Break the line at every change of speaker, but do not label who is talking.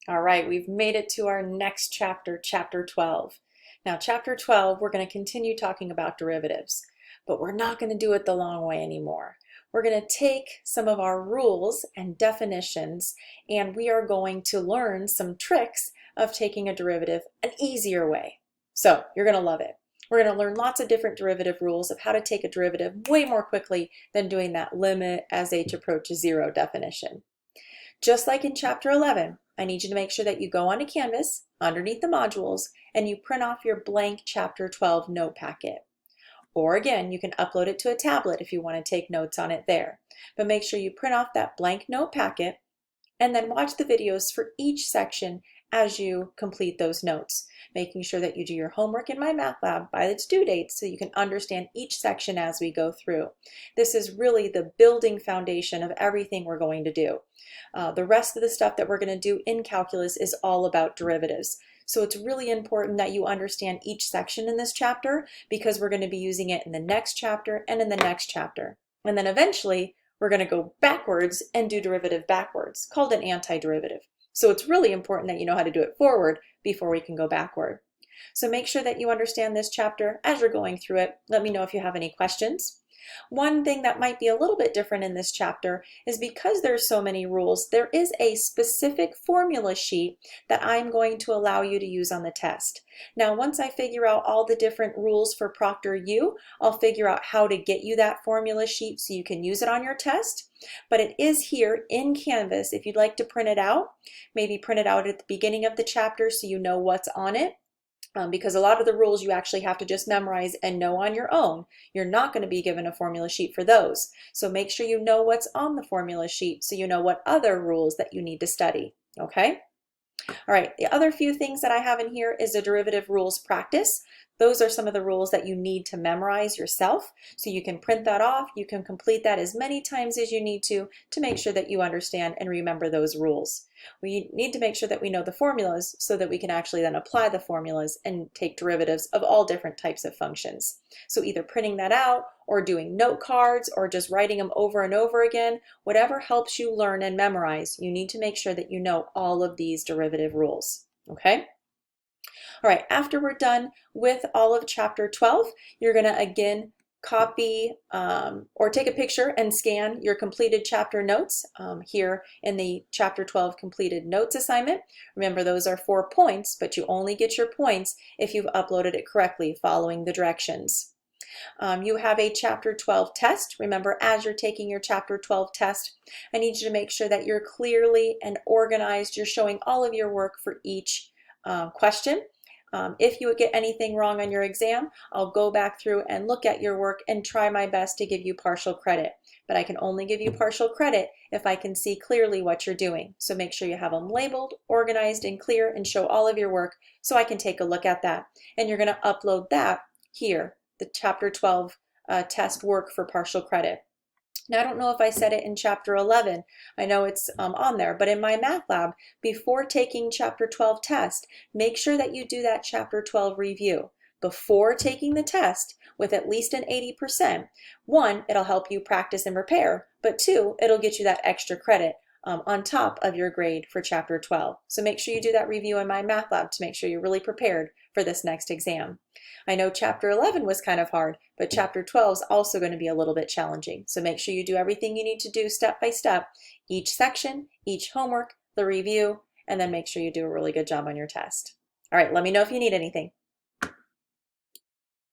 All right, we've made it to our next chapter, chapter 12. Now, chapter 12, we're going to continue talking about derivatives, but we're not going to do it the long way anymore. We're going to take some of our rules and definitions, and we are going to learn some tricks of taking a derivative an easier way. So, you're going to love it. We're going to learn lots of different derivative rules of how to take a derivative way more quickly than doing that limit as h approaches 0 definition. Just like in chapter 11, I need you to make sure that you go onto Canvas underneath the modules and you print off your blank chapter 12 note packet. Or again, you can upload it to a tablet if you want to take notes on it there. But make sure you print off that blank note packet and then watch the videos for each section as you complete those notes, making sure that you do your homework in my math lab by its due date so you can understand each section as we go through. This is really the building foundation of everything we're going to do. The rest of the stuff that we're going to do in calculus is all about derivatives. So it's really important that you understand each section in this chapter because we're going to be using it in the next chapter and in the next chapter. And then eventually we're going to go backwards and do derivative backwards, called an antiderivative. So it's really important that you know how to do it forward before we can go backward. So make sure that you understand this chapter as you're going through it. Let me know if you have any questions. One thing that might be a little bit different in this chapter is because there's so many rules, there is a specific formula sheet that I'm going to allow you to use on the test. Now, once I figure out all the different rules for Proctor U, I'll figure out how to get you that formula sheet so you can use it on your test. But it is here in Canvas. If you'd like to print it out, maybe print it out at the beginning of the chapter so you know what's on it. Because a lot of the rules you actually have to just memorize and know on your own. You're not going to be given a formula sheet for those. So make sure you know what's on the formula sheet so you know what other rules that you need to study. Okay? All right, the other few things that I have in here is a derivative rules practice. Those are some of the rules that you need to memorize yourself. So you can print that off. You can complete that as many times as you need to make sure that you understand and remember those rules. We need to make sure that we know the formulas so that we can actually then apply the formulas and take derivatives of all different types of functions. So either printing that out or doing note cards or just writing them over and over again, whatever helps you learn and memorize, you need to make sure that you know all of these derivative rules. Okay? All right, after we're done with all of chapter 12, you're going to again copy or take a picture and scan your completed chapter notes here in the chapter 12 completed notes assignment. Remember, those are 4 points, but you only get your points if you've uploaded it correctly following the directions. You have a chapter 12 test. Remember, as you're taking your chapter 12 test, I need you to make sure that you're clearly and organized. You're showing all of your work for each question. If you get anything wrong on your exam, I'll go back through and look at your work and try my best to give you partial credit. But I can only give you partial credit if I can see clearly what you're doing. So make sure you have them labeled, organized, and clear, and show all of your work so I can take a look at that. And you're going to upload that here, the chapter 12 test work for partial credit. Now, I don't know if I said it in chapter 11. I know it's on there, but in my math lab, before taking chapter 12 test, make sure that you do that chapter 12 review before taking the test with at least an 80%. 1, it'll help you practice and prepare, but 2, it'll get you that extra credit on top of your grade for chapter 12. So make sure you do that review in my math lab to make sure you're really prepared for this next exam. I know chapter 11 was kind of hard, but chapter 12 is also going to be a little bit challenging. So make sure you do everything you need to do step by step, each section, each homework, the review, and then make sure you do a really good job on your test. All right, let me know if you need anything.